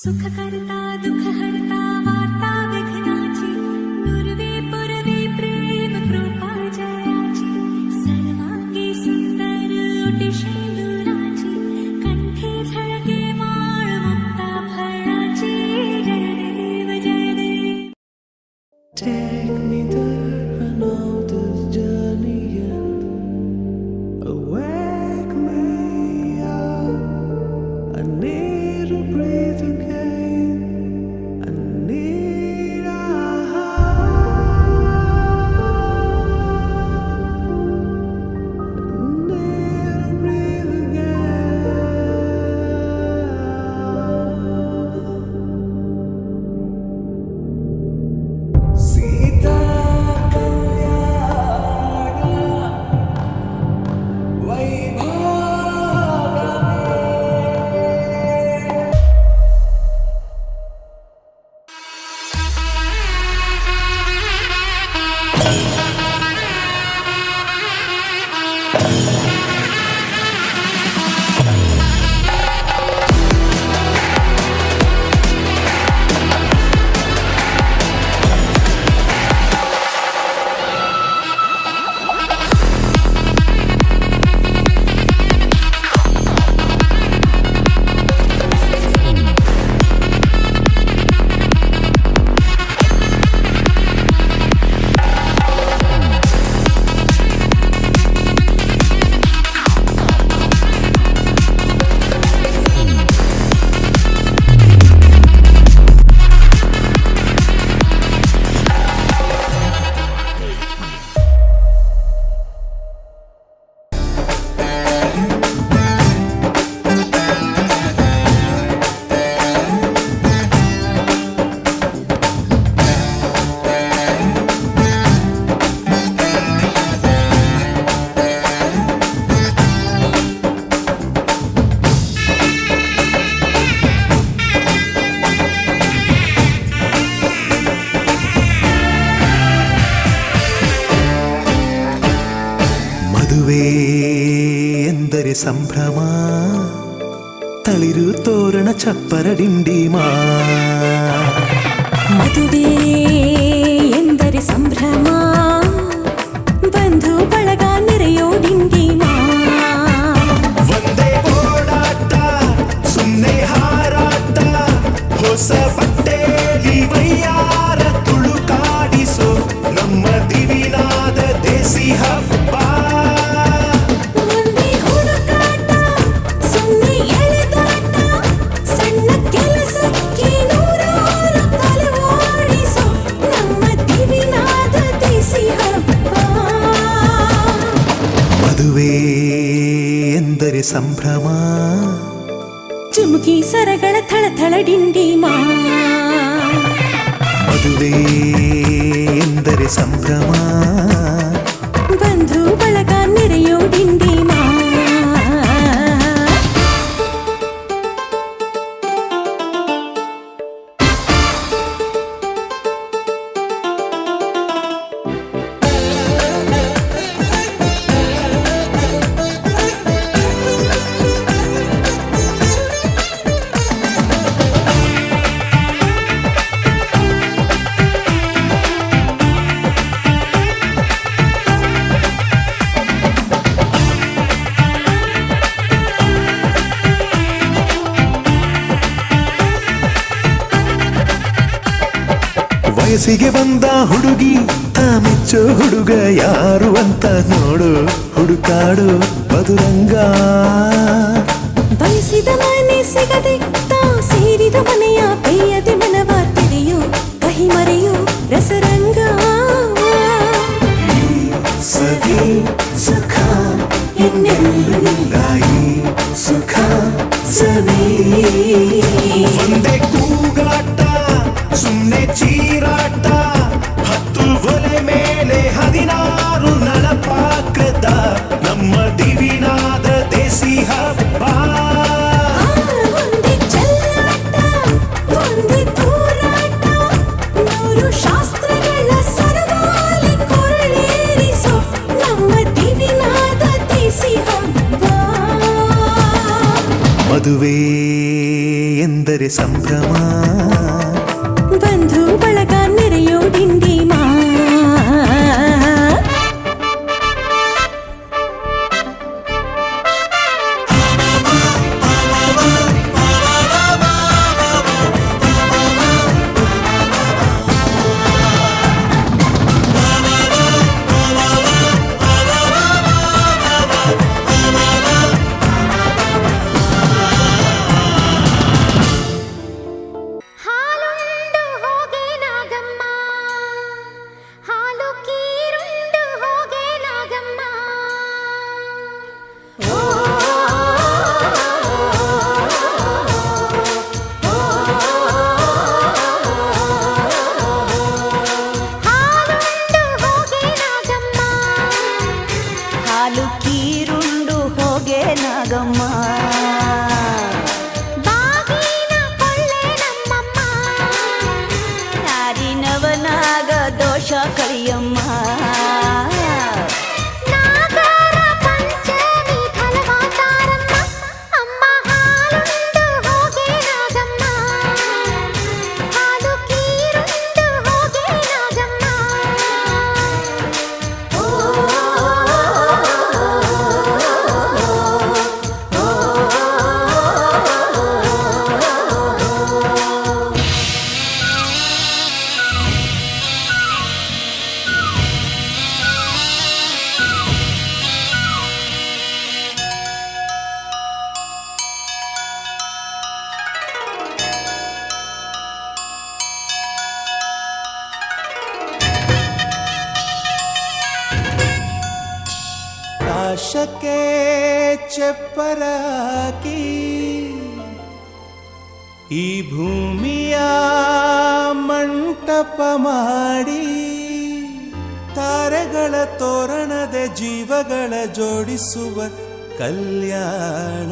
सुख करता दुख हरता वार्ता विघ्नाची पूर्वे पूर्वे प्रेम कृपा जयाची सर्वांगी सुंदर ओटी शेंदुराची कंठी झळके माळ मुक्ता फळाची जय देव जय देव. Take me there, I know this journey ends. Wake me up, I need to breathe again. I need a breathe again. Sita ಮದುವೆ ಎಂದರೆ ಸಂಭ್ರಮ, ತಳಿರು ತೋರಣ ಚಪ್ಪರ ಡಿಂಡಿಮಾ. ಮದುವೆ ಎಂದರೆ ಸಂಭ್ರಮ, ಬಂಧು ಬಳಗ ನೆರೆಯೋ ಡಿಂಡಿಮಾ. ಒಂದೇ ಓಡಾಟ ಸುಮ್ಮನೆ ಹಾರಾಟ, ಹೊಸ ಬಟ್ಟೆಲಿ ವೈಯಾರ ತುಳುಕಾಡಿಸೋ ನಮ್ಮ ದಿವಿನಾದ ದೇಸಿ ಹಬ್ಬ. ಒಂದೇ ಹುಡುಕಾಟ ಸುಮ್ಮನೆ ಎಳೆದಾಟ, ಸಣ್ಣ ಕೆಲಸಕ್ಕೆ ನೂರಾರು ತಲೆ ಓಡಿಸೋ ನಮ್ಮ ದಿವಿನಾದ ದೇಸಿ ಹಬ್ಬ. ಮದುವೆ ಎಂದರೆ ಸಂಭ್ರಮ, ಚುಮುಕಿ ಸರಗಳ ಥಳಥಳ ಡಿಂಡಿಮಾ. ಮದುವೆ ಎಂದರೆ ಸಂಭ್ರಮ, ಬಂಧು ಬಳಗ ನೆರೆಯೋ ಡಿಂಡಿಮಾ. ವಯಸ್ಸಿಗೆ ಬಂದ ಹುಡುಗಿ ಮೆಚ್ಚೋ ಹುಡುಗ ಯಾರು ಅಂತ ನೋಡು, ಹುಡುಕಾಡು ಮಧುರಂಗ. ಬಯಸಿದ ಮನೆ ಸಿಗದೆ ತಾ ಸೇರಿದ ಮನೆಯ ಬೇಯದೆ ಮನವ ತೆರೆಯೋ ಕಹಿ ಮರೆಯೋ ರಸರಂಗ. ಸವಿ ಸುಖ ಇನ್ನೆಲ್ಲೂ ಇಲ್ಲ, ಈ ಸುಖ ಸವಿ. ಒಂದೇ ಕೂಗಾಟ ಸುಮ್ಮನೆ ಚೀರಾಟ, ಹತ್ತು ಒಲೆ ಮೇಲೆ 16 ನಳಪಾಕದ ನಮ್ಮ ದಿವಿನಾದ ದೇಸಿ ಹಬ್ಬ. ಒಂದೇ ಚೆಲ್ಲಾಟ ಒಂದೇ ತೂರಾಟ, ನೂರು ಶಾಸ್ತ್ರಗಳ ಸರಮಾಲೆ ಕೊರಳೇರಿಸೋ ನಮ್ಮ ದಿವಿನಾದ ದೇಸಿ ಹಬ್ಬ. ಮದುವೆ ಎಂದರೆ ಸಂಭ್ರಮ. ಬಂಧು ಬಳಗ ನೆರೆಯೋ ಡಿಂಡಿಮಾ. ಹಾಲುಂಡು ಹೋಗೆ ನಾಗಮ್ಮ, ಹಾಲು ಕೀರುಂಡು ಹೋಗೆ ನಾಗಮ್ಮ. ಹಾಲುಂಡು ಹೋಗೆ ನಾಗಮ್ಮ, ಹಾಲು ಕೀರುಂಡು ಹೋಗೆ ನಾಗಮ್ಮ. ಬಾಗಿನ ಕೊಳ್ಳೆ ನಮ್ಮಮ್ಮ. ನಾರಿನವನಾಗ ದೋಷ ಕಳಿಯಮ್ಮ. ನಾಗರ ಪಂಚಮಿ ಫಲವಾತಾರಮ್ಮ, ಅಮ್ಮ ಹಾಲುಂಡು ಹೋಗೆ ನಾಗಮ್ಮ, ಹಾಲು ಕೀರುಂಡು ಹೋಗೆ ನಾಗಮ್ಮ. ಆಶಕ್ಕೆ ಚೆಪ್ಪರಾಕಿ ಈ ಭೂಮಿಯ ಮಂಟಪ ಮಾಡಿ ತಾರೆಗಳ ತೋರಣದ ಜೀವಗಳ ಜೋಡಿಸುವ ಕಲ್ಯಾಣ.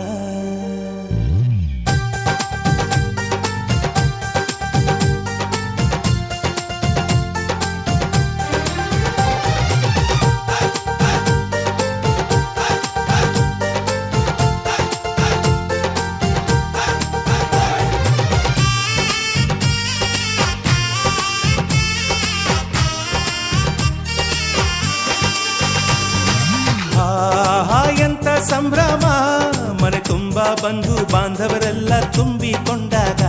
ಆಹಾ ಎಂತ ಸಂಭ್ರಮ, ಮನೆ ತುಂಬ ಬಂಧು ಬಾಂಧವರೆಲ್ಲ ತುಂಬಿಕೊಂಡಾಗ.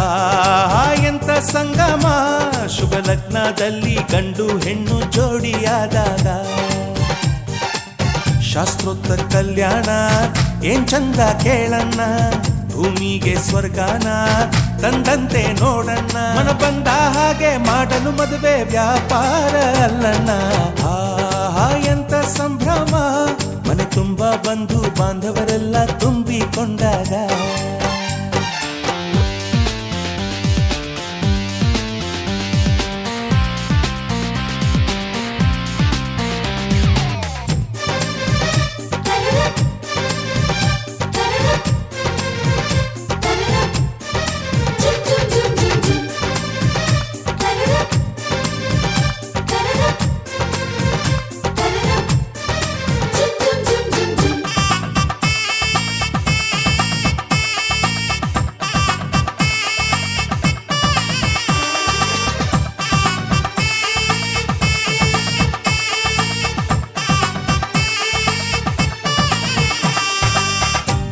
ಆಹಾ ಎಂತ ಸಂಗಮ, ಶುಭ ಲಗ್ನದಲ್ಲಿ ಗಂಡು ಹೆಣ್ಣು ಜೋಡಿಯಾದಾಗ. ಶಾಸ್ತ್ರೋತ್ತರ ಕಲ್ಯಾಣ ಏನ್ ಚಂದ ಕೇಳಣ್ಣ, ಭೂಮಿಗೆ ಸ್ವರ್ಗಾನ ತಂದಂತೆ ನೋಡಣ್ಣ. ಮನ ಬಂದ ಹಾಗೆ ಮಾಡಲು ಮದುವೆ ವ್ಯಾಪಾರ ಅಲ್ಲಣ್ಣ. ಆಹಾ ಎಂತ ಸಂಭ್ರಮ, ಮನೆ ತುಂಬ ಬಂಧು ಬಾಂಧವರೆಲ್ಲ ತುಂಬಿಕೊಂಡಾಗ.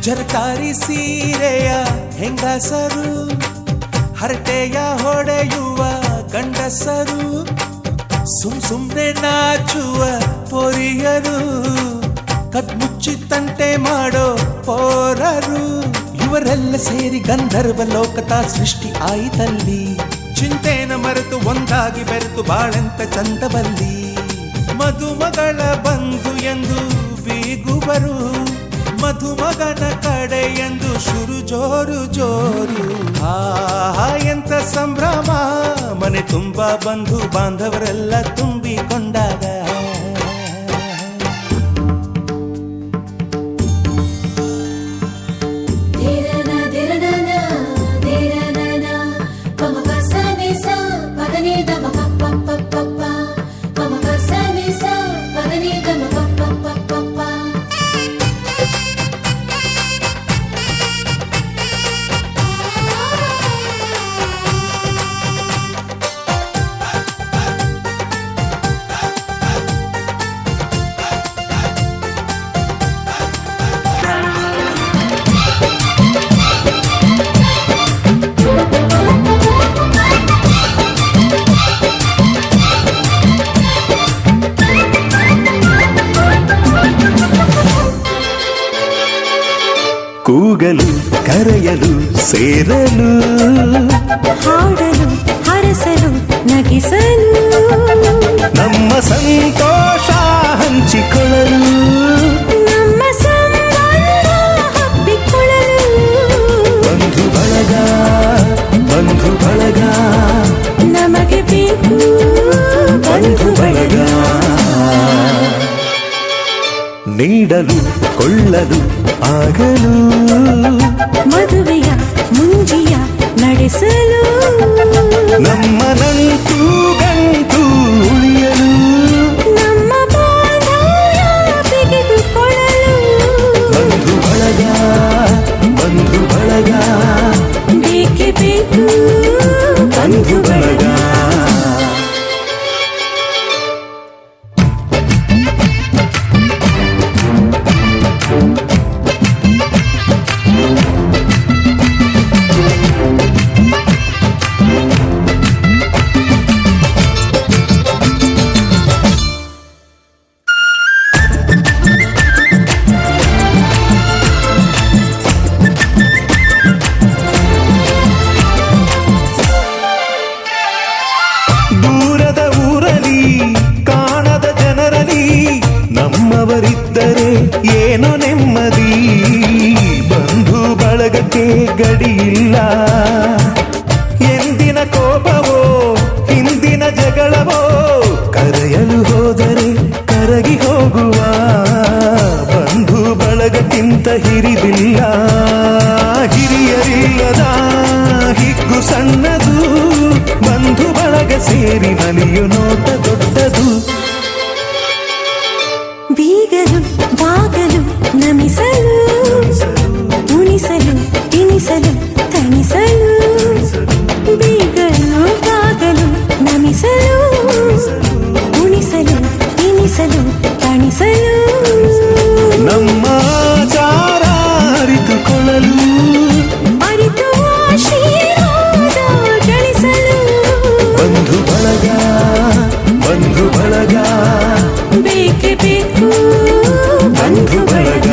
ಜರಕಾರಿ ಸೀರೆಯ ಹೆಂಗಸರು, ಹರಟೆಯ ಹೊಡೆಯುವ ಗಂಡಸರು, ಸುಮ್ನೆ ನಾಚುವ ಪೊರಿಯರು, ಕದ್ಮುಚ್ಚಿ ತಂಟೆ ಮಾಡೋ ಪೋರರು. ಇವರೆಲ್ಲ ಸೇರಿ ಗಂಧರ್ವ ಲೋಕದ ಸೃಷ್ಟಿ ಆಯಿತಲ್ಲಿ. ಚಿಂತೆನ ಮರೆತು ಒಂದಾಗಿ ಬೆರೆತು ಬಾಳೆಂತ ಚಂದವಲ್ಲಿ. ಮದುಮಗಳ ಬಂಧು ಎಂದು ಬೀಗುವರು, ಮಧುಮಗನ ಕಡೆ ಎಂದು ಶುರು ಜೋರು ಜೋರು. ಆಹಾ ಎಂತ ಸಂಭ್ರಮ, ಮನೆ ತುಂಬ ಬಂಧು ಬಾಂಧವರೆಲ್ಲ ತುಂಬಿಕೊಂಡಾಗ. ಕರೆಯಲು ಸೇರಲು ಹಾಡಲು ಹರಸಲು ನಗಿಸಲು ನಮ್ಮ ಸಂತೋಷ ಹಂಚಿಕೊಳ್ಳಲು ನಮ್ಮ ಸಂಬಂಧ ಹಬ್ಬಿಕೊಳ್ಳಲು ಬಂಧು ಬಳಗ ಬಂಧು ಬಳಗ ನಮಗೆ ಬೇಕು ಬಂಧು ಬಳಗ ನೀಡಲು ಕೊಳ್ಳಲು ಆಗಲು ಮದುವೆಯ ಮುಂಜಿಯ ನಡೆಸಲು ನಮ್ಮ ನಂಟು ಗಂಟು ಉಳಿಯಲು ನಮ್ಮ ಬಾಂಧವ್ಯ ತೆಗೆದುಕೊಳ್ಳಲು ಬಂಧು ಬಳಗ ಬಂಧು ಬಳಗ ಬೇಕೇ ಬೇಕು ಬಂಧು ಬಳಗ ದೂರದ ಊರಲಿ ಕಾಣದ ಜನರಲಿ ನಮ್ಮವರಿದ್ದರೆ ಏನೋ ನೆಮ್ಮದಿ ಬಂಧು ಬಳಗಕ್ಕೆ ಗಡಿಯಿಲ್ಲ ಎಂದಿನ ಕೋಪವೋ ಹಿಂದಿನ ಜಗಳವೋ ಕರೆಯಲು ಹೋದರೆ ಕರಗಿ ಹೋಗುವ ಬಂಧು ಬಳಗಕ್ಕಿಂತ ಹಿರಿದಿಲ್ಲ ಹಿರಿಯರಿಲ್ಲದ ಹಿಗ್ಗು ಸಣ್ಣದು ಬಂಧು ಬಳಗ ಸೇರಿ ನಲಿಯು ನೋಟ ದೊಡ್ಡದು ಬೀಗಲು ಬಾಗಲು ನಮಿಸಲು ಉಣಿಸಲು ತಿನಿಸಲು ತಣಿಸಲು ಬೀಗಲು ಬಾಗಲು ನಮಿಸಲು ಉಣಿಸಲು ತಿನಿಸಲು ತಣಿಸಲು ನಮ್ಮ ಆಚಾರ ಅರಿತುಕೊಳ್ಳಲು ಅರಿತು ಆಶೀರ್ವಾದ ಗಳಿಸಲು ಬಂಧು ಬಳಗ ಬಂಧು ಬಳಗ ಬೇಕೇ ಬೇಕು ಬಂಧು ಬಳಗ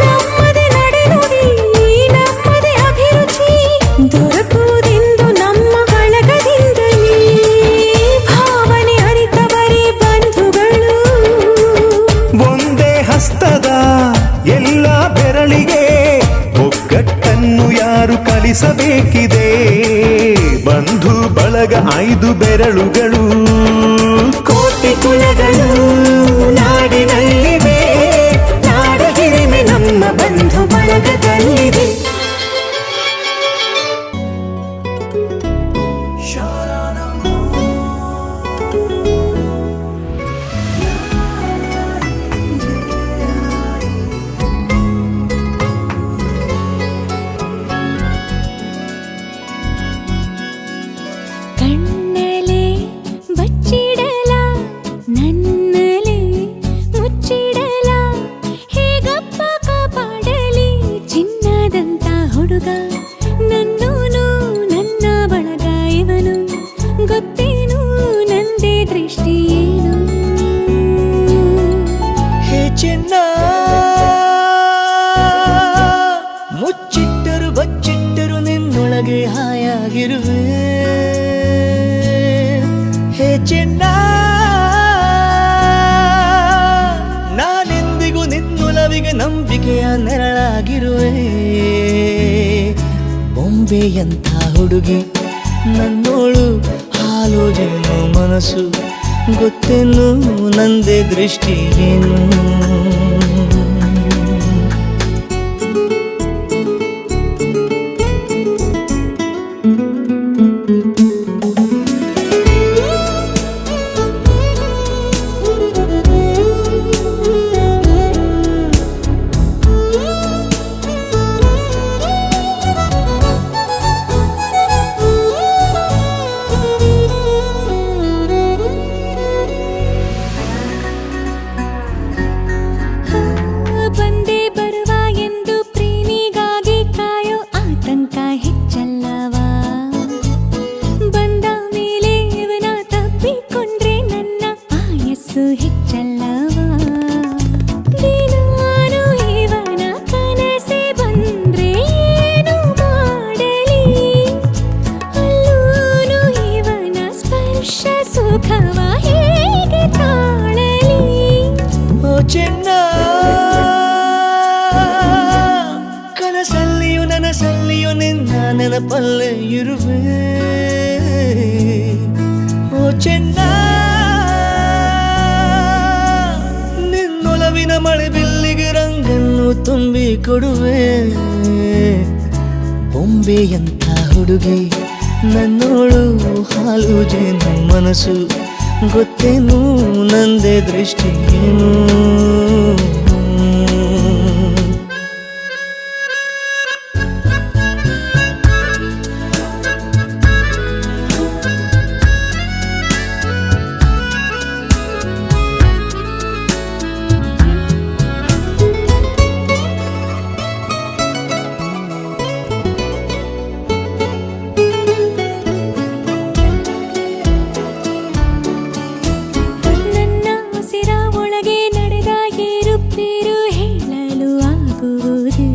ನಮ್ಮದೇ ನಡೆನುಡಿ ನಮ್ಮದೇ ಅಭಿರುಚಿ ದೊರಕುವುದೆಂದು ನಮ್ಮ ಬಳಗದಿಂದಲೇ ಭಾವನೆ ಅರಿತವರೇ ಬಂಧುಗಳು ಒಂದೇ ಹಸ್ತದ ಎಲ್ಲ ಬೆರಳಿಗೆ ಒಗ್ಗಟ್ಟನ್ನು ಯಾರು ಕಲಿಸಬೇಕಿದೆ ಬಂಧು ಬಳಗ 5 ಬೆರಳುಗಳು ಕೋಟಿ ಕುಲಗಳು ನಾಡಿನಲ್ಲಿವೆ ನಾಡ ಹಿರಿಮೆ ನಮ್ಮ ಬಂಧು ಬಳಗದಲ್ಲಿದೆ ಕಣ್ಣಲೆ ಬಚ್ಚಿಡಲ ನನ್ನಲೆ ಮುಚ್ಚಿಡಲ ಹೇಗಪ್ಪ ಕಾಪಾಡಲಿ ಚಿನ್ನದಂತ ಹುಡುಗ ನನ್ನೂನು ನನ್ನ ಬಳಗ ಇವನು ಗೊತ್ತೇನು ನಂದೇ ದೃಷ್ಟಿ ಏನು ಹೇ ಚಿನ್ನ ಮುಚ್ಚಿಟ್ಟರು ಬಚ್ಚಿಟ್ಟರು ನಿನ್ನೊಳಗೆ ಹಾಯಾಗಿರುವೆ ಹೇ ಚಿನ್ನ ನಾನೆಂದಿಗೂ ನಿನ್ನೊಲವಿಗೆ ನಂಬಿಕೆಯ ನೆರಳಾಗಿರುವೆ ಬೊಂಬೆಯಂಥ ಹುಡುಗಿ ನನ್ನೋಳು ಹಾಲು ಜೇನು ಮನಸ್ಸು ಗೊತ್ತೇನು ನಂದೇ ದೃಷ್ಟಿ ಏನು ಅಲ್ಲವಾ ದಿನಾನು ಇವನ ಕನಸೆ ಬಂದ್ರೆ ಏನು ಮಾಡಲಿ ಅಲ್ಲೂನು ಇವನ ಸ್ಪರ್ಶ ಸುಖವ ಹೇಗೆ ತಾಳಲಿ ಓ ಚೆನ್ನ ಕನಸಲ್ಲಿಯೂ ನನಸಲ್ಲಿಯೂ ನಿನ್ನ ನೆನಪಲ್ಲೇ ಇರುವೆ ಓ ಚೆನ್ನ ನಿನ್ನೊಲವಿನ ಮಳೆ ಬಿಲ್ಲಿಗೆ ರಂಗನ್ನು ತುಂಬಿ ಕೊಡುವೆ ಬೊಂಬೆಯಂಥ ಹುಡುಗಿ ನನ್ನೋಳು ಹಾಲು ಜೇನು ಮನಸ್ಸು ಗೊತ್ತೇನು ನಂದೇ ದೃಷ್ಟಿಯೇನು ನನ್ನ ಉಸಿರ ಒಳಗೆ ನಡೆದ ಏರುಪೇರು ಹೇಳಲು ಆಗುವುದೇ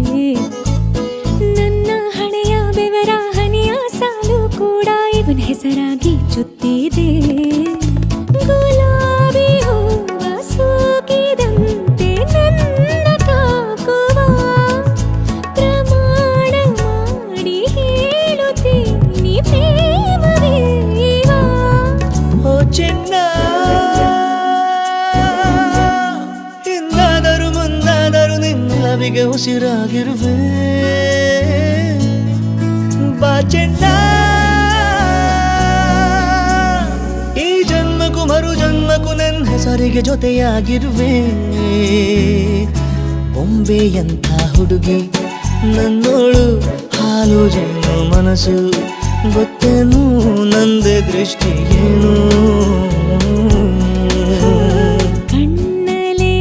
ನನ್ನ ಹಣೆಯ ಬೆವರ ಹನಿಯ ಸಾಲು ಕೂಡ ಇವನ ಹೆಸರಾಗಿ ಚುತ್ತಿದೆ ಗುಲಾಬಿ ಹೂವ ಸೋಕಿದಂತೆ ನನ್ನ ತಾಕುವ ಪ್ರಮಾಣ ಮಾಡಿ ಹೇಳುತ್ತೀನಿ ಪ್ರೇಮವೇವಾ ಓ ಚೆನ್ನ ಹಿಂದಾದರೂ ಮುಂದಾದರೂ ನಿನ್ನವಿಗೆ ಉಸಿರಾಗಿರುವೆ ಬಾ ಚೆನ್ನ ಈ ಜನ್ಮಕ್ಕೂ ಮರು ಜನ್ಮಕ್ಕೂ ನನ್ನ ಹೆಸರಿಗೆ ಜೊತೆಯಾಗಿರುವೆ ಬೊಂಬೆಯಂಥ ಹುಡುಗಿ ನನ್ನೋಳು ಹಾಲು ಜೇನು ಮನಸ್ಸು ಗೊತ್ತೇನು ನಂದೇ ದೃಷ್ಟಿಯೇನು ಕಣ್ಣಲೆ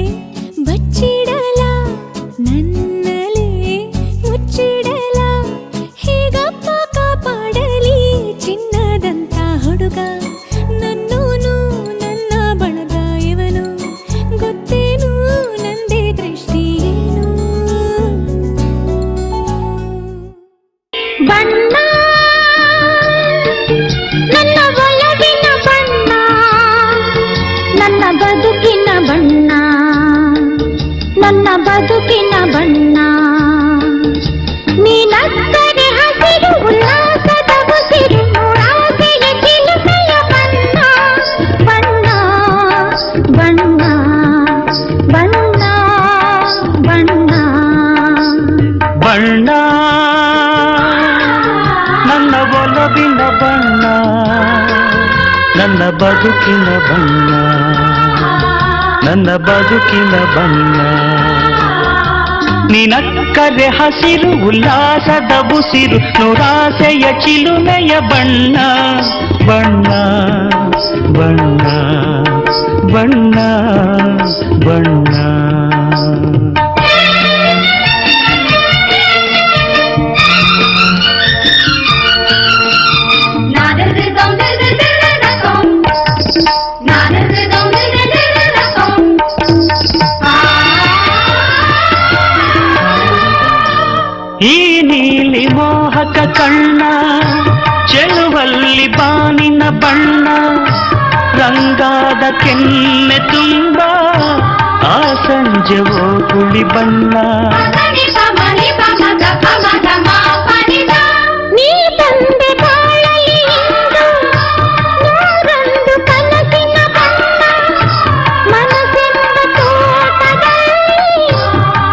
ಬಚ್ಚಿಡಲ ನನ್ನಲೆ ಮುಚ್ಚಿಡಲ ಹೇಗಪ್ಪ ಕಾಪಾಡಲಿ ಚಿನ್ನದಂತ ಹುಡುಗ ನನ್ನೂನು ನನ್ನ ಬಳಗ ಇವನು ಗೊತ್ತೇನು ನಂದೇ ದೃಷ್ಟಿಯೇನು ಬಣ್ಣ ನನ್ನ ಒಳಗಿನ ಬಣ್ಣ ನನ್ನ ಬದುಕಿನ ಬಣ್ಣ ನನ್ನ ಬದುಕಿನ ಬಣ್ಣ ನೀನಕ್ಕರೆ ಹಸಿರು ಉಲ್ಲಾಸದ ಉಸಿರು ಆಸೆಯ ಚಿಲುಮೆಯ ಬಣ್ಣ ಬಣ್ಣ ಬಣ್ಣ ಬಣ್ಣ ಬಣ್ಣ ಬಣ್ಣ ನನ್ನ ಒಲವಿನ ಬಣ್ಣ ನನ್ನ ಬದುಕಿನ ಬಣ್ಣ ನನ್ನ ಬದುಕಿನ ಬಣ್ಣ ನಿನಕ್ಕರೆ ಹಸಿರು ಉಲ್ಲಾಸದ ಉಸಿರು ನೂರಾಸೆಯ ಚಿಲುಮೆಯ ಬಣ್ಣ ಬಣ್ಣ ಬಣ್ಣ ಬಣ್ಣ ಬಣ್ಣ ಈ ನೀಲಿ ಮೋಹಕ ಕಣ್ಣ ಚೆಲುವಲ್ಲಿ ಬಾನಿನ ಬಣ್ಣ ರಂಗಾದ ಕೆನ್ನೆ ತುಂಬ ಆ ಸಂಜೆ ಓಕುಳಿ ಬಣ್ಣ ನೀ ತಂದೆ ಬಾಳಲಿ ಇಂದು ನೂರೊಂದು ಕನಸಿನ ಬಣ್ಣ ಮನಸ್ಸೆಂಬ ತೋಟದಲ್ಲಿ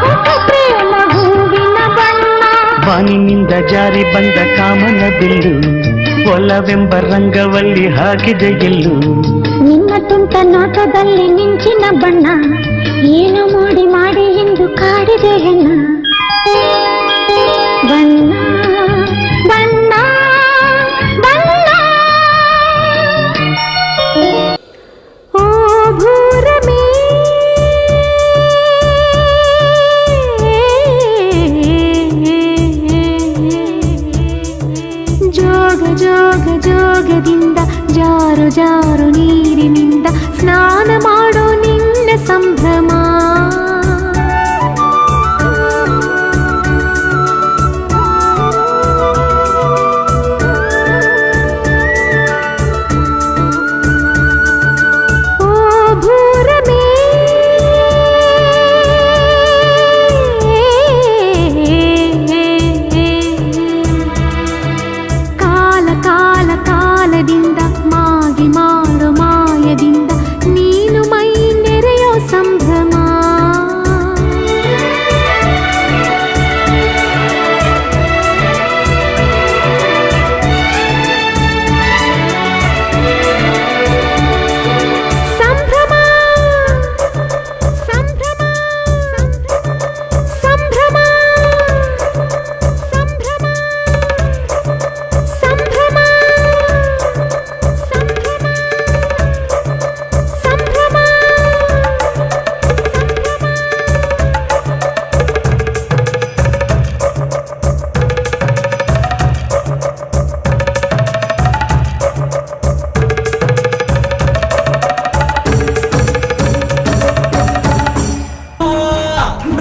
ಹೊಸ ಪ್ರೇಮ ಹೂವಿನ ಬಣ್ಣ ಬಾನಿನಿಂದ ಜಾರಿ ಬಂದ ಕಾಮನ ಬಿಲ್ಲು ಒಲವೆಂಬ ರಂಗವಲ್ಲಿ ಹಾಕಿದೆ ಗೆಲ್ಲು ನಿನ್ನ ತುಂಟ ನೋಟದಲ್ಲಿ ಮಿಂಚಿನ ಬಣ್ಣ ಏನು ಮಾಡಿ ಮಾಡಿ ಎಂದು ಕಾಡಿದೆ ಹೆಣ್ಣ ಬಣ್ಣ ಬಣ್ಣ ಬಣ್ಣ ಓ ಭೂರಮೇ ಜೋಗ ಜೋಗ ಜೋಗದಿಂದ ಜಾರು ಜಾರು ನೀರಿನಿಂದ ಸ್ನಾನ ಮಾಡೋ ನಿನ್ನ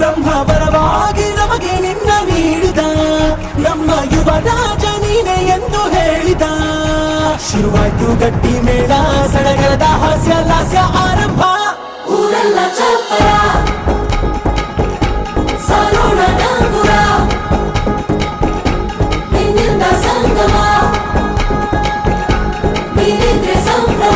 ಬ್ರಹ್ಮ ವರವಾಗಿ ನಮಗೆ ನಿನ್ನ ನೀಡಿದ ನಮ್ಮ ಯುವರಾಜ ನೀನೆ ಎಂದು ಹೇಳಿದ. ಶುರುವಾಯ್ತು ಗಟ್ಟಿ ಮೇಳ, ಸಡಗರದ ಹಾಸ್ಯ ಲಾಸ್ಯ ಆರಂಭ. ಊರೆಲ್ಲ ಚಪ್ಪರ ಸಾರೋಣ ಡಂಗುರ, ನಿನ್ನಿಂದ ಸಂಗಮ ನೀನಿದ್ರೆ ಸಂಭ್ರಮ.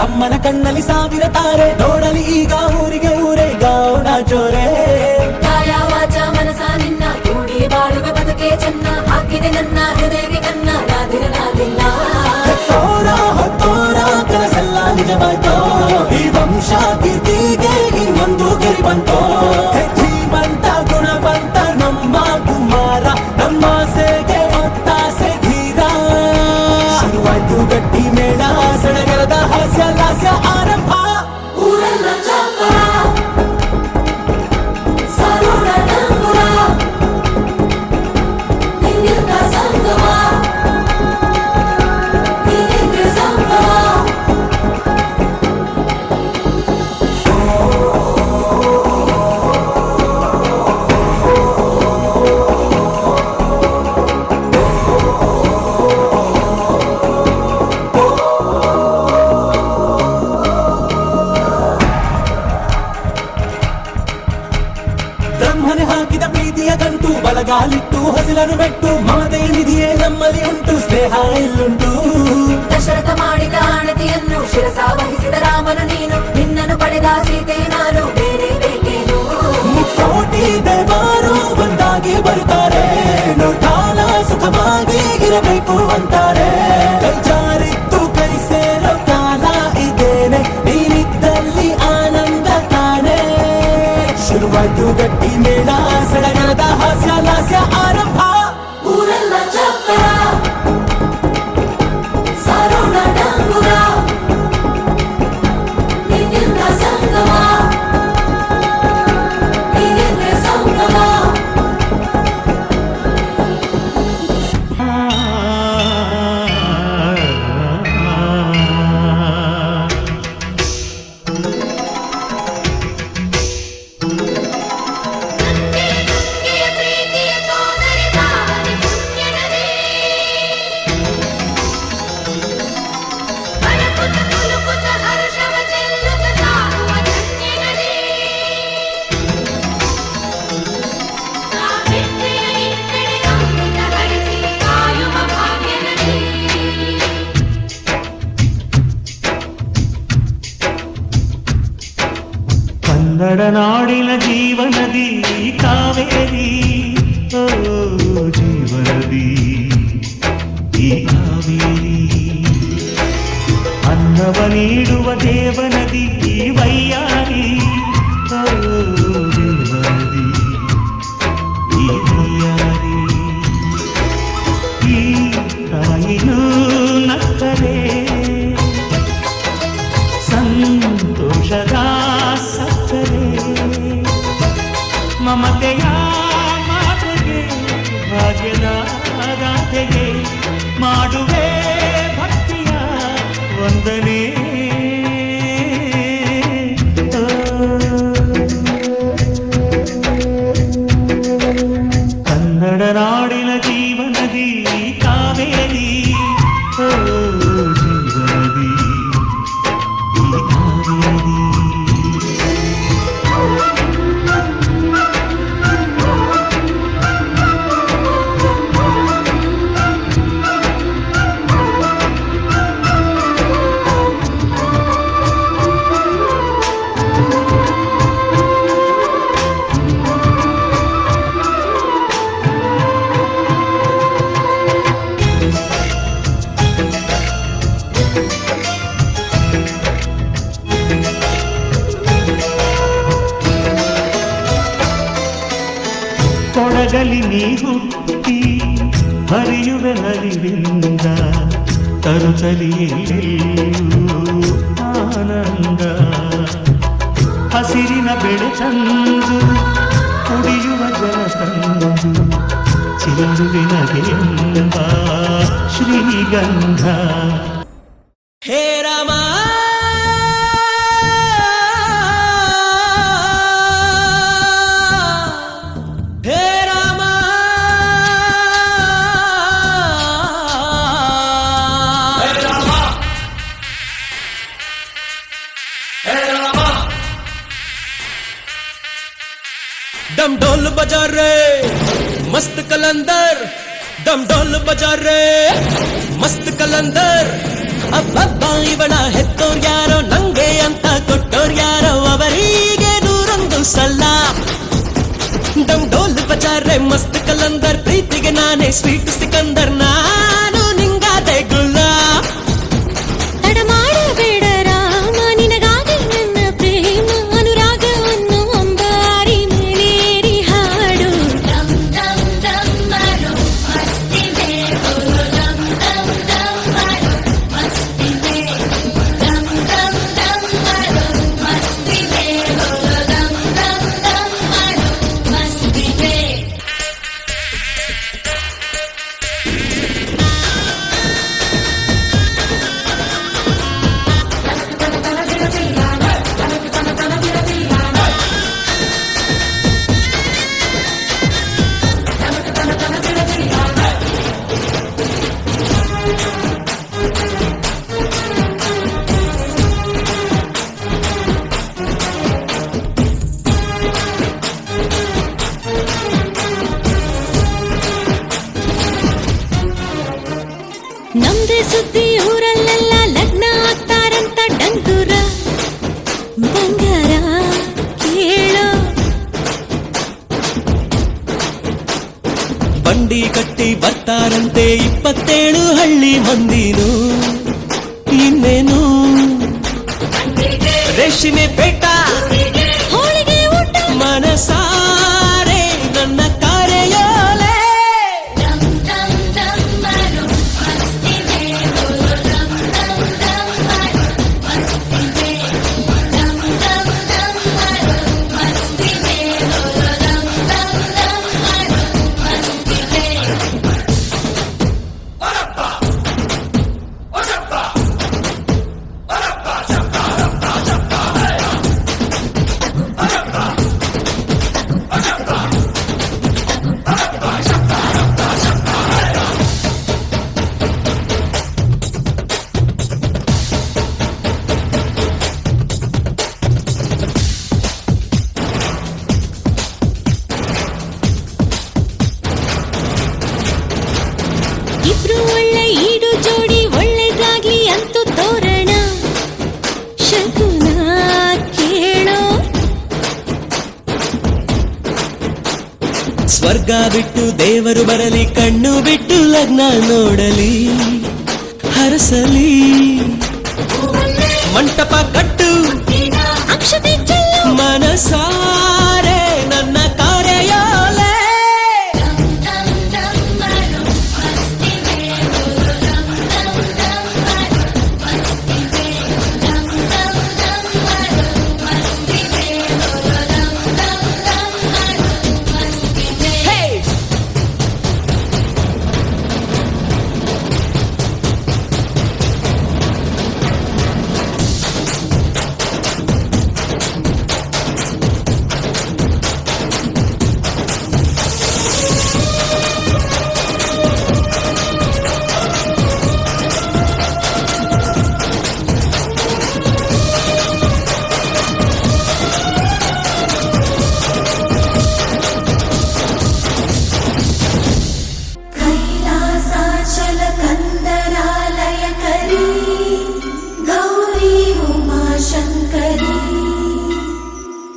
ಅಮ್ಮನ ಕಣ್ಣಲ್ಲಿ ಸಾವಿರ ತಾರೆ, ನೋಡಲಿ ಈಗ ಊರಿಗೆ ಊರೇ ಗೌಡ ಜೋರೆ. ಕಾಯ ವಾಚ ಮನಸ ನಿನ್ನ ಕೂಡಿ ಬಾಳುವ ಬದುಕೆ ಚೆನ್ನ, ಹಾಕಿದೆ ನನ್ನ ಹೃದಯಕ್ಕೆ ಕನ್ನ ನಾದಿರನಾಗಿಲ್ಲ. ಹೊತ್ತೋರ ಹೊತ್ತೋರ ಕನಸೆಲ್ಲ ನಿಜವಾಯ್ತೋ, ಈ ವಂಶ ಕೀರ್ತಿಗೆ ಇನ್ನೊಂದು ಗಿರಿ ಬಂತೋ. ಧೀಮಂತ ಗುಣವಂತ ನಮ್ಮ ಕುಮಾರ, ನಮ್ಮ ಸೇಗೆ ಒತ್ತಾಸೆ ಧೀರ. ಶುರುವಾಯ್ತು ಗಟ್ಟಿ ಮೇಳ, ಸಡಗರದ ಹಾಸ್ಯ ಲಾಸ್ಯ ಆರಂಭ. ಊರೆಲ್ಲ ಚಪ್ಪರ ಸಾರೋಣ ಡಂಗುರ, ನಿನ್ನಿಂದ ಸಂಗಮ ನೀನಿದ್ರೆ ಸಂಭ್ರಮ. ಬ್ರಹ್ಮನೆ ಹಾಕಿದ ಪ್ರೀತಿಯ ಗಂಟು, ಬಲಗಾಲಿಟ್ಟು ಹಸಿಲನ್ನು ಬೆಟ್ಟು, ಮಮತೆ ನಿಧಿಯೇ ನಮ್ಮಲ್ಲಿ ಉಂಟು, ಸ್ನೇಹ ಇಲ್ಲುಂಟು. ದಶರಥ ಮಾಡಿದ ಆಣತಿಯನ್ನು ಶಿರಸ ವಹಿಸಿದ ರಾಮನು ನೀನು, ನಿನ್ನನ್ನು ಪಡೆದ ಸೀತೆ ನಾನು, ಬೇರೆ ಬೇಕೇನು. ಮುಕ್ಕೋಟಿ ದೇವರು ಒಂದಾಗಿ ಬರುತ್ತಾರೆ, ನೋಟಾಲ ಸುಖವಾಗಿ ಇರಬೇಕು ಅಂತಾರೆ. ಕೈ ಜಾರಿತ್ತು ಕೈ ಸೇರೋ ಕಾಲ ಇದೇನೆ, ನೀನಿದ್ದಲ್ಲಿ ಆನಂದ ತಾನೆ. ಶುರುವಾಯ್ತು ಗಟ್ಟಿ ಮೇಳ, ಸಡಗರದ ಹಾಸ್ಯ ಲಾಸ್ಯ ಆರಂಭ. ಊರೆಲ್ಲ ಚಪ್ಪರ ಸಾರೋಣ ಡಂಗುರ, ನಿನ್ನಿಂದ ಸಂಗಮ ನೀನಿದ್ರೆ ಸಂಭ್ರಮ. ಕನ್ನಡ ನಾಡಿನ ಜೀವನದಿ ಕಾವೇರಿ, ಓ ಜೀವನದಿ ಈ ಕಾವೇರಿ. ಅನ್ನವ ನೀಡುವ ದೇವನದಿ ಈ ವೈಯಾರಿ, ಓ ದೇವನದಿ ಈ ವೈಯಾರಿ. ಈ ತಾಯಿನೂ ನಕ್ಕರೆ ಸಂತೋಷದ ಸಕ್ಕರೆ, ಮಮತೆಯ ಮಾತೆಗೆ ಭಾಗ್ಯದ ಗಾಥೆಗೆ ಮಾಡುವೆ ಭಕ್ತಿಯ ವಂದನೆ. ಕನ್ನಡ ನಾಡಿನ ಜೀವನದಿ ಕಾವೇರಿ, ಓ ಜೀವನದಿ ಈ ಕಾವೇರಿ. ಕೊಡಗಲಿ ನೀ ಹುಟ್ಟಿ ಹರಿಯುವೆ ನಲಿವಿಂದ ತರುತ್ತಲಿಯೆಲ್ಲೂ ಆನಂದ ಹಸಿರಿನ ಬೆಳೆ ತಂದು ಕುಡಿಯುವ ಜಲ ತಂದು ಚಿಲುವಿನಗೆಂಬ ಶ್ರೀಗಂಧ ಹೇ ರಾಮ ಹೇ ರಾಮ ಹೇ ರಾಮ ಹೇ ರಾಮ डम ढोल बजा रे मस्त कलंदर डम ढोल बजा रे मस्त कलंदर ಅಬ್ಬಬ್ಬ ಇವಳ ಹೆತ್ತೋರ್ ಯಾರೋ ನಂಗೆ ಅಂತ ಕೊಟ್ಟೋರ್ ಯಾರೋ ಅವರಿಗೆ ನೂರೊಂದು ಸಲ ಡಮ್ ಢೋಲ್ ಬಜಾ ರೆ ಮಸ್ತ್ ಕಲಂದರ್ ಪ್ರೀತಿಗೆ ನಾನೇ ಸ್ವೀಟ್ ಸಿಕಂದರ್ ನಾನು ನಿಂಗಾದೆ ಗುಲ್ಲಾ ತಡ ಮಾಡಬೇಡ ರಾಮ ನಿನಗಾಗಿ ನನ್ನ ಪ್ರೇಮ ಅನುರಾಗ ಅನ್ನೋ ಅಂಬಾರಿ ಮೇಲೇರಿ ಹಾಡು ಡಮ್ ಡಮ್ ಡಮ್ ಮಾಡು ಮಸ್ತಿದೆ ಬೋಲು ಡಮ್ ಡಮ್ ಡಮ್ ಮಾಡು ಮಸ್ತಿದೆ ಡಮ್ ಡಮ್ ಡಮ್ ಮಾಡು ಮಸ್ತಿದೆ ಬೋಲು ಡಮ್ ಡಮ್ ಡಮ್ ಮಾಡು ಮಸ್ತಿದೆ ನಮ್ದೇ ಸುದ್ದಿ ಊರಲ್ಲೆಲ್ಲ ಲಗ್ನ ಆಗ್ತಾರಂತ ಡಂಗುರ ಬಂಗಾರ ಕೇಳೋ ಬಂಡಿ ಕಟ್ಟಿ ಬರ್ತಾರಂತೆ 27 ಹಳ್ಳಿ ಮಂದಿನು ಇನ್ನೇನು ರೇಷ್ಮೆ ಪೇಟ ಹೋಳಿಗೆ ಊಟ ಮನಸಾರೆ ನನ್ನ ಕರೆಯೋಲೆ ಡಮ್ ಡಮ್ ಡಮ್ ಮಾಡು ಮಸ್ತಿದೆ ಬೋಲು ಡಮ್ ಡಮ್ ಡಮ್ ಮಾಡು ಮಸ್ತಿದೆ ಡಮ್ ಡಮ್ ಡಮ್ ಮಾಡು ಮಸ್ತಿದೆ ಬೋಲು ಡಮ್ ಡಮ್ ಡಮ್ ಮಾಡು ಮಸ್ತಿದೆ ಇಬ್ರು ಒಳ್ಳೆ ಈಡು ಜೋಡಿ ಒಳ್ಳೆದಾಗ್ಲಿ ಅಂತೂ ತೋರಣ ಶಕುನ ಕೇಳೋ ಸ್ವರ್ಗ ಬಿಟ್ಟು ದೇವರು ಬರಲಿ ಕಣ್ಣು ಬಿಟ್ಟು ಲಗ್ನ ನೋಡಲಿ ಹರಸಲಿ ಮಂಟಪ ಕಟ್ಟು ಅಕ್ಷತೆ ಚೆಲ್ಲು ಮನಸಾರೆ ನನ್ನ ಕರೆಯೋಲೆ ಡಮ್ ಡಮ್ ಡಮ್ ಮಾಡು ಮಸ್ತಿದೆ ಬೋಲು ಡಮ್ ಡಮ್ ಡಮ್ ಮಾಡು ಮಸ್ತಿದೆ ಡಮ್ ಡಮ್ ಡಮ್ ಮಾಡು ಮಸ್ತಿದೆ ಬೋಲು ಡಮ್ ಡಮ್ ಡಮ್ ಮಾಡು ಮಸ್ತಿದೆ ಕೈಲಾಸಾಚಲ ಕಂದರಾಲಯ ಕರಿ ಗೌರಿ ಉಮಾಶಂಕರಿ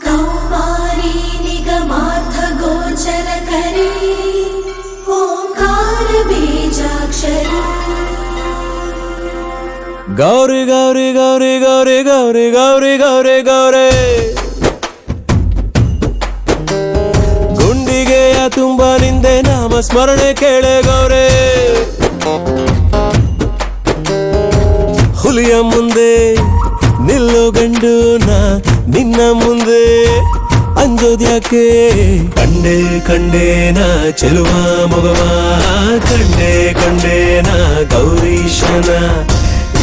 ಕೌಮಾರಿ ನಿಗಮಾರ್ಥ ಗೋಚರ ಕರಿ ಓಂಕಾರ ಬೀಜಾಕ್ಷರಿ ಗೌರಿ ಗೌರಿ ಗೌರಿ ಗೌರಿ ಗೌರಿ ಗೌರಿ ಗೌರಿ ಗೌರಿ ಗುಂಡಿಗೆಯ ತುಂಬ ನಿಂದೆ ನಾಮ ಸ್ಮರಣೆ ಕೇಳೆ ಗೌರೇ. ಹುಲಿಯ ಮುಂದೆ ನಿಲ್ಲೋ ಗಂಡು ನಾ ನಿನ್ನ ಮುಂದೆ ಅಂಜೋದ್ಯಾಕೆ. ಕಂಡೆ ಕಂಡೇನ ಚೆಲುವ ಮಗವ, ಕಂಡೆ ಕಂಡೇನ ಗೌರೀಶನ,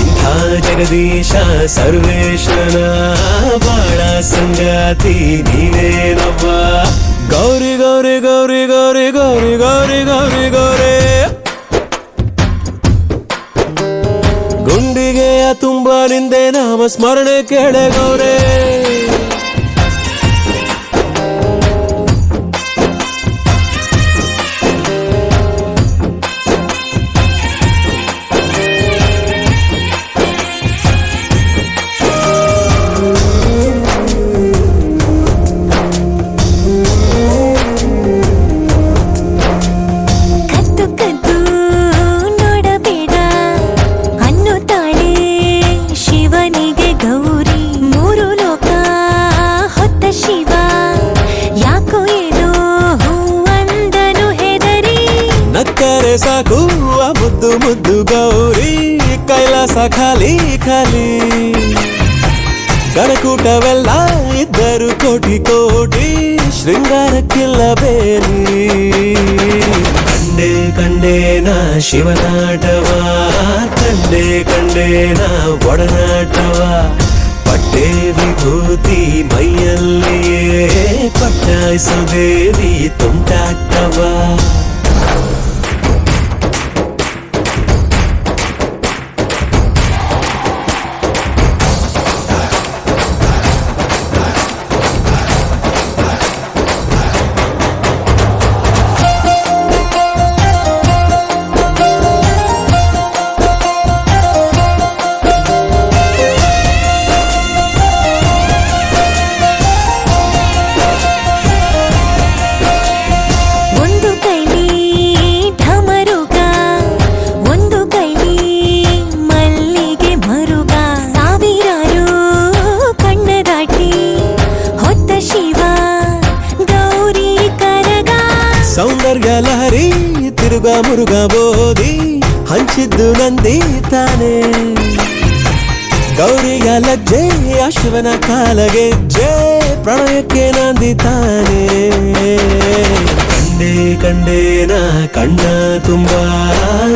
ಇಂಥ ಜಗದೀಶ ಸರ್ವೇಶನ, ಬಾಳ ಸಂಗಾತಿ ನೀನೇನವ್ವ. ಗೌರಿ ಗೌರಿ ಗೌರಿ ಗೌರಿ ಗೌರಿ ಗೌರಿ ಗೌರಿ ಗೌರಿ. ಗುಂಡಿಗೆಯ ತುಂಬ ನಿಂದೆ ನಾಮ ಸ್ಮರಣೆ ಕೇಳೆ ಗೌರೇ. ಕದ್ದು ಕದ್ದು ನೋಡಬೇಡ ಅನ್ನುತ್ತಾಳೆ ಶಿವನಿಗೆ ಗೌರಿ. ಮೂರು ಲೋಕ ಹೊತ್ತ ಶಿವ ಯಾಕೋ ಏನೋ ಹೂವಂದನು ಹೆದರಿ. ನಕ್ಕರೆ ಸಾಕು ಆ ಮುದ್ದು ಮುದ್ದು ಗೌರಿ, ಕೈಲಾಸ ಖಾಲಿ ಖಾಲಿ. ಗಣಕೂಟವೆಲ್ಲ ಇದ್ದರು ಕೋಟಿ ಕೋಟಿ, ಶೃಂಗಾರಕ್ಕಿಲ್ಲ ಬೇಲಿ. ಕಂಡೆ ಕಂಡೇನ ಶಿವನಾಟವ, ಕಂಡೆ ಕಂಡೇನ ಒಡನಾಟವ, ಪಟ್ಟೆ ವಿಭೂತಿ ಮೈಯಲ್ಲಿಯೇ ಪಟ್ಟಾಯಿಸೋ ದೇವಿ ತುಂಟಾಟವ. ಒಂದು ಕೈಲಿ ಢಮರುಗ, ಒಂದು ಕೈಲಿ ಮಲ್ಲಿಗೆ ಮರುಗ. ಸಾವಿರಾರು ಕಣ್ಣ ದಾಟಿ ಹೊತ್ತ ಶಿವ ಗೌರಿ ಕರಗ. ಸೌಂದರ್ಯ ಲಹರಿ ತಿರುಗ ಮುರುಗ ಬೋದಿ, ಹಂಚಿದ್ದು ನಂದಿ ತಾನೆ. ಗೌರಿಯ ಲಜ್ಜೆ ಶಿವನ ಕಾಲಗೆಜ್ಜೆ, ಪ್ರಣಯಕ್ಕೆ ನಂದಿ ತಾನೆ. ಕಂಡೆ ಕಂಡೇನ ಕಣ್ಣ ತುಂಬ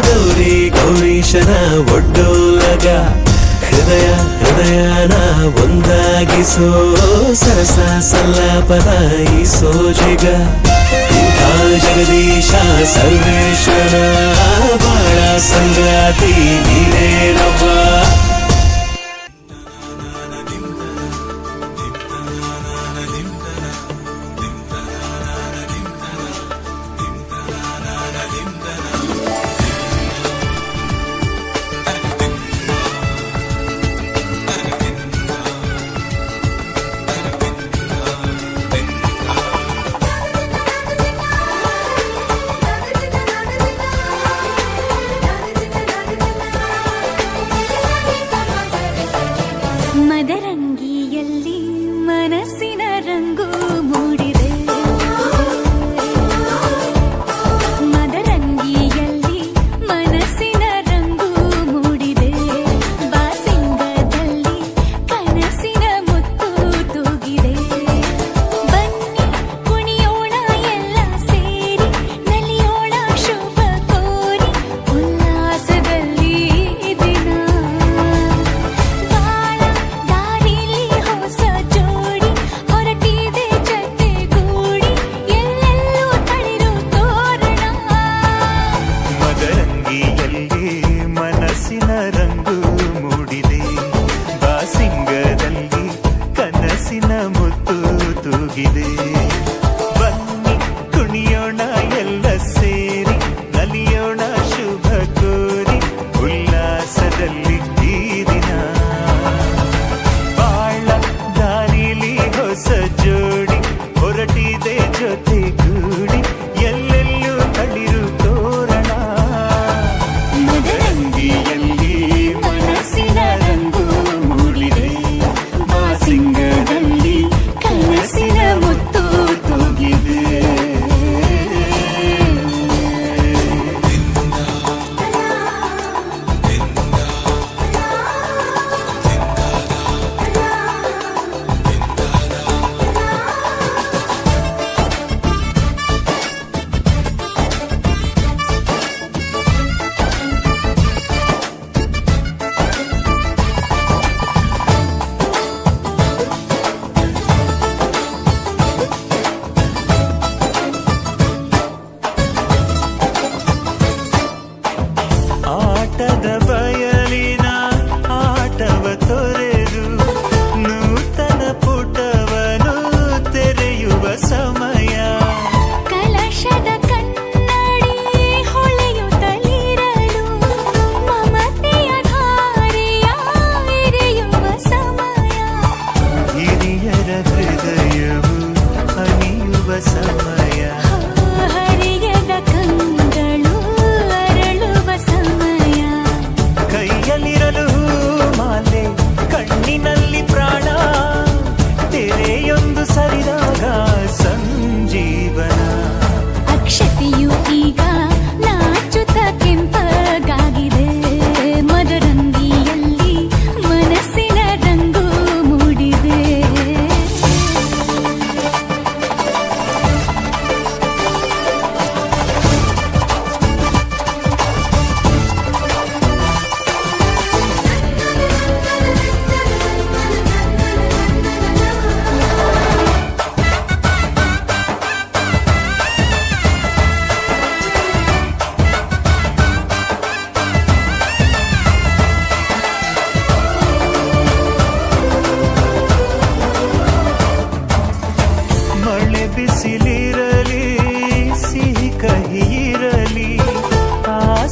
ಗೌರಿ ಗೌರೀಶನ ಒಡ್ಡೋಲಗ. ಹೃದಯ ಹೃದಯನ ಒಂದಾಗಿಸೋ ಸರಸ ಸಲ್ಲಾಪದ ಈ ಸೋಜಿಗ. ಇಂಥ ಜಗದೀಶ ಸರ್ವೇಶ್ವರ, ಬಾಳ ಸಂಗಾತಿ ನೀನೇನವ್ವ. ಮದರಂಗಿಯಲ್ಲಿ ಮನಸ್ಸಿನ ರಂಗು ಮೂಡಿದೆ. ಮದರಂಗಿಯ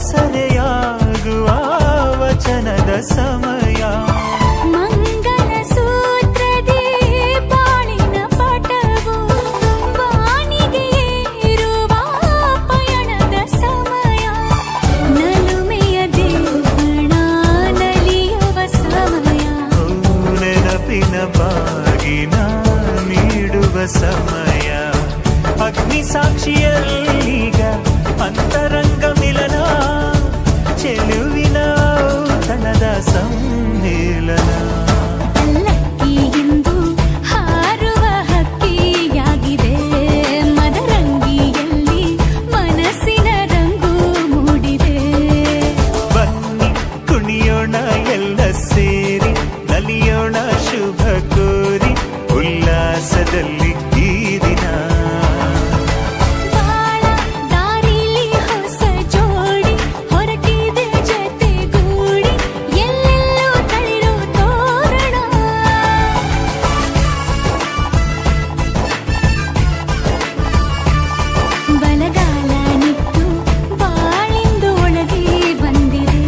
ಸೆರೆಯಾಗುವ ವಚನದ ಸಮಯ. ಮಂಗಲ ಸೂತ್ರದಿ ಬಾಳಿನ ಪಟವು ಬಾಣಿಗೆ ಏರುವ ಪಯಣದ ಸಮಯ. ನಲುಮೆಯ ದೇವಣ ನಲಿಯುವ ಸಮಯ. ನೆನಪಿನ ಬಾಗಿನ ನೀಡುವ ಸಮಯ. ಅಗ್ನಿ ಸಾಕ್ಷಿಯಲ್ಲೀಗ ಅಂತರಂಗ ಮಿಲನ. ಚೆಲುವಿನ ಔತಣದ ಸಮ್ಮೇಳನ. ಪಲ್ಲಕ್ಕಿಯಿಂದ ಹಾರುವ ಹಕ್ಕಿಯಾಗಿದೆ. ಮದರಂಗಿಯಲ್ಲಿ ಮನಸ್ಸಿನ ರಂಗು ಮೂಡಿದೆ. ಬನ್ನಿ ಕುಣಿಯೋಣ ಎಲ್ಲ ಸೇರಿ, ನಲಿಯೋಣ ಶುಭ ಕೋರಿ ಉಲ್ಲಾಸದಲ್ಲಿ ಈ ದಿನ. ಬಾಳ ದಾರಿಲಿ ಹೊಸ ಜೋಡಿ ಹೊರಟಿದೆ ಜತೆಗೂಡಿ. ಎಲ್ಲೆಲ್ಲೂ ತಳಿರು ತೋರಣ. ಬಲಗಾಲ ನಿಟ್ಟು ಬಾಳಿಂದು ಒಳಗೆ ಬಂದಿದೆ.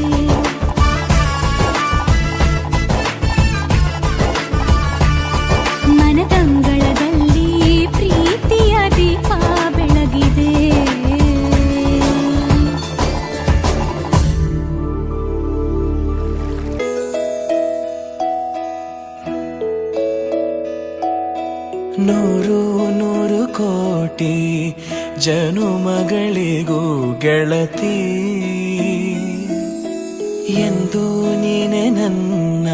ಮನದಂಗಳದಲ್ಲಿ ಪ್ರೀತಿಯ ದೀಪ ಬೆಳಗಿದೆ. ನೂರು ನೂರು ಕೋಟಿ ಜನುಮಗಳಿಗೂ ಗೆಳತಿ ಎಂದು ನೀನೆ ನನ್ನ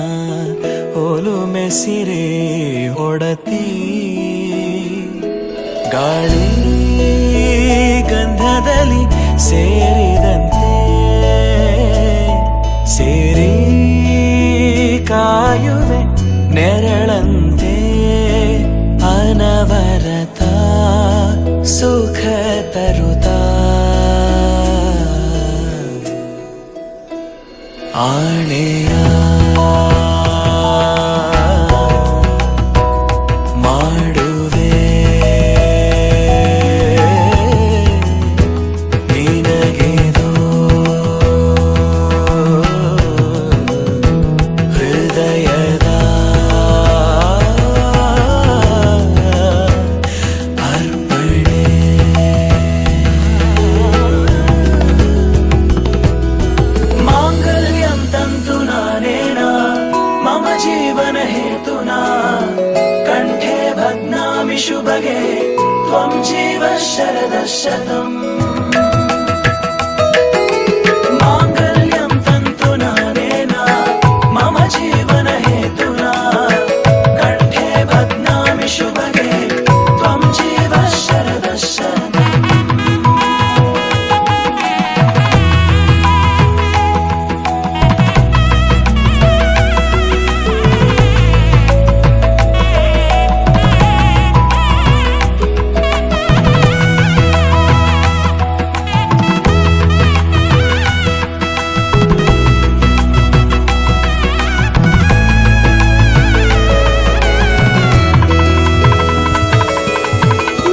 ಒಲುಮೆ ಸಿರೆ ಒಡತಿ. ಗಾಳಿ ಗಂಧದಲ್ಲಿ ಸೇರಿದಂತೆ ಸೇರಿ ಕಾಯುವೆ ನೆರಳಂತೆ. ಅನವರತ ಸುಖ ತರುತ್ತಾ ಆಣೆಯ ಮಾಡುವೆ ನಿನಗೆದೋ ಹೃದಯದ ಅರ್ಪಣೆ. ಮಾಂಗಲ್ಯಂ ತಂತು ನಾನೇನ ಮಮ ಜೀವನ ಹೇತುನಾ. ಕಂಠೆ ಭಗ್ನಾಮಿ ಶುಭಗೆ ತ್ವಂ ಜೀವ ಶರದಃ ಶತಂ. ಮಾಂಗಲ್ಯಂ ತಂತು ನಾನೇನ ಮಮ ಜೀವನ ಹೇತುನಾ. ಕಂಠೆ ಭಗ್ನಾಮಿ ಶುಭಗೆ ತ್ವಂ ಜೀವ ಶರದಃ ಶತಂ.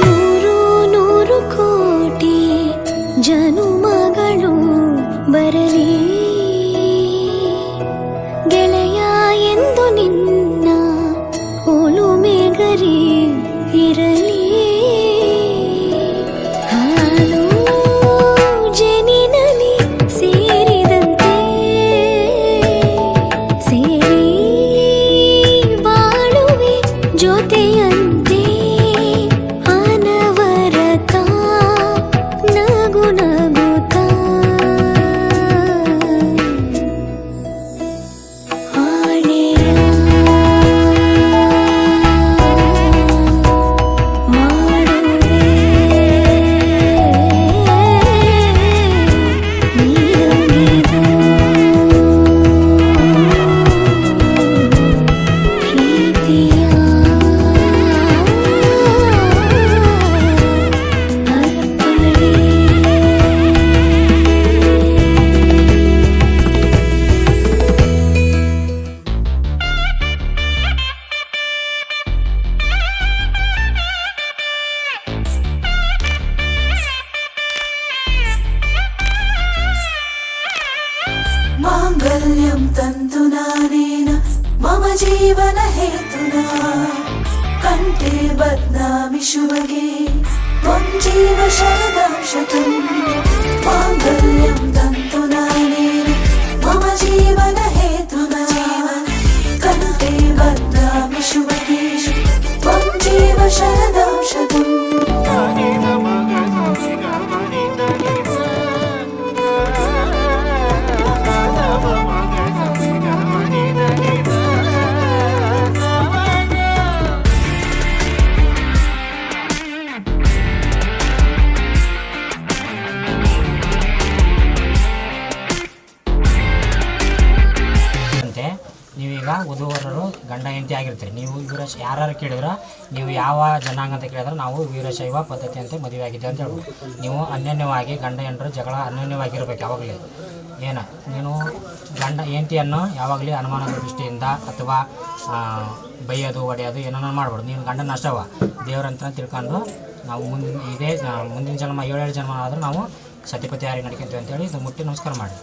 ನೂರು ನೂರು ಕೋಟಿ ಜನುಮಗಳು ಬರಲಿ ಗೆಳೆಯ ಎಂದು ನಿನ್ನ ಒಲುಮೆ ಗರಿ ಇರಲಿ. ಹಾಲು ಜೇನಿನಲ್ಲಿ ಸೇರಿದಂತೆ ಸೇರಿ ಬಾಳುವೆ ಜೊತೆಯಂತೆ. ಅನವರತ ನಗು ನಗು माङ्गल्यं तन्तुनानेन मम जीवन हेतुना कण्ठे बध्नामि शुभगे त्वं जीव शरदां शतम् माङ्गल्यं तन्तुनानेन मम जीवन हेतुना कण्ठे बध्नामि शुभगे त्वं जीव शरदां शतम् ನೀವೀಗ ವಧುವರರು ಗಂಡ ಹೆಂಡತಿ ಆಗಿರ್ತೀರಿ. ನೀವು ಯಾರು ಕೇಳಿದ್ರೆ ನೀವು ಯಾವ ಜನಾಂಗ ಅಂತ ಕೇಳಿದ್ರೆ ನಾವು ವೀರಶೈವ ಪದ್ಧತಿ ಅಂತ ಮದುವೆ ಆಗಿದೆ ಅಂತ ಹೇಳ್ಬೋದು. ನೀವು ಅನ್ಯೋನ್ಯವಾಗಿ ಗಂಡ ಹೆಂಡರು ಜಗಳ ಅನ್ಯೋನ್ಯವಾಗಿರ್ಬೇಕು ಯಾವಾಗಲೇ. ಏನು ನೀನು ಗಂಡ ಹೆಂಡತಿಯನ್ನು ಯಾವಾಗಲೇ ಅನುಮಾನದ ದೃಷ್ಟಿಯಿಂದ ಅಥವಾ ಬೈಯೋದು ಹೊಡೆಯೋದು ಏನೋ ಮಾಡ್ಬಾರ್ದು. ನೀನು ಗಂಡನ ಅಷ್ಟವ ದೇವರಂತ ತಿಳ್ಕೊಂಡು ನಾವು ಮುಂದಿನ ಜನ್ಮ 7 ಜನ್ಮ ಆದರೂ ನಾವು ಸತಿಪತಿ ಯಾರಿಗೆ ನಡ್ಕೊಂತೀವಿ ಅಂತೇಳಿ ಇದು ಮುಟ್ಟಿ ನಮಸ್ಕಾರ ಮಾಡಿ.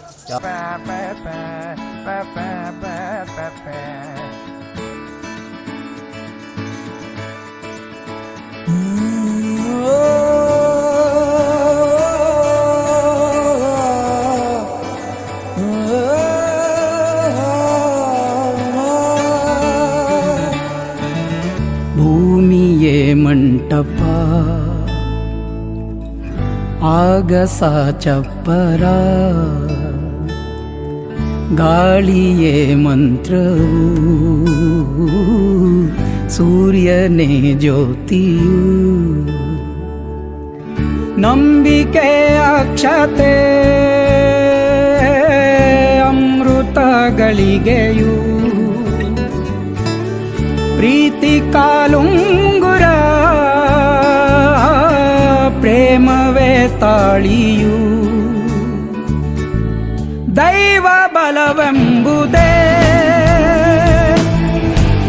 ಭೂಮಿಯೇ ಮಂಟಪ ಆಗಸ ಚಪ್ಪರ ಗಾಳಿಯೇ ಮಂತ್ರವು ಸೂರ್ಯನೇ ಜ್ಯೋತಿಯು ನಂಬಿಕೆ ಅಕ್ಷತೆ ಅಮೃತಗಳಿಗೆಯು ಪ್ರೀತಿ ಕಾಲುಂಗುರ ಪ್ರೇಮವೇ ತಾಳಿಯು ದೈವ ಬಲವೆಂಬುದೇ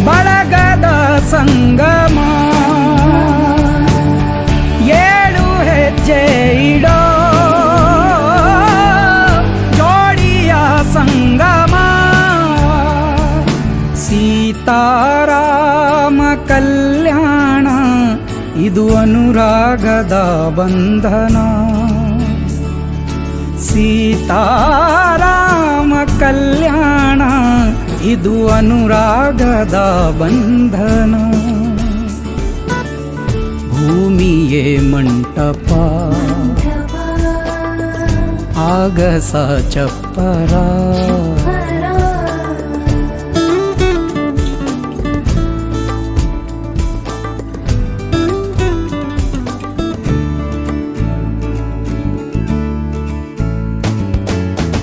ಬಳಗದ ಸಂಗಮ 7 ಹೆಜ್ಜೆ ಇಡೋ ಜೋಡಿಯ ಸಂಗಮ ಸೀತಾರಾಮ ಕಲ್ಯಾಣ ಇದು ಅನುರಾಗದ ಬಂಧನ ಸೀತಾರಾಮ ಕಲ್ಯಾಣ ಇದು ಅನುರಾಗದ ಬಂಧನ ಭೂಮಿಯೇ ಮಂಟಪ ಆಗಸ ಚಪ್ಪರ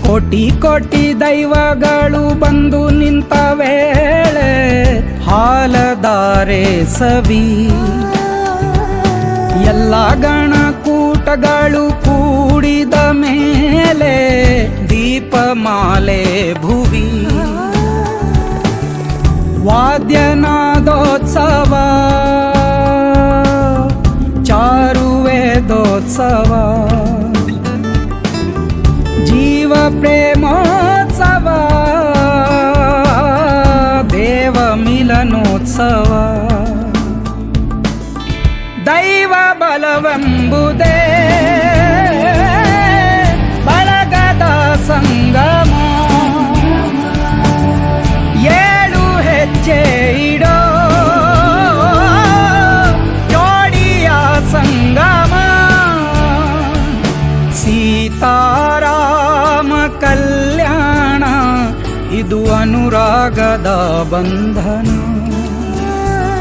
ಕೋಟಿ ಕೋಟಿ ದೈವಗಳು ಬಂದು ನಿಂತ ವೇಳೆ ಹಾಲಧಾರೆ ಸವಿ ಎಲ್ಲ ಗಣಕೂಟಗಳು ಕೂಡಿದ ಮೇಲೆ ದೀಪಮಾಲೆ ಭುವಿ ವಾದ್ಯನಾದೋತ್ಸವ ಚಾರುವೇದೋತ್ಸವ ಜೀವ ಪ್ರೇಮೋತ್ಸವ ದೇವ ಮಿಲನೋತ್ಸವ ದೈವ ಬಲವೆಂಬುದೇ ಬಳಗದ ಸಂಗಮ 7 ಹೆಜ್ಜೆ ಇಡೋ ಜೋಡಿಯ ಸಂಗಮ ಸೀತಾರಾಮ ಕಲ್ಯಾಣ ಇದು ಅನುರಾಗದ ಬಂಧನ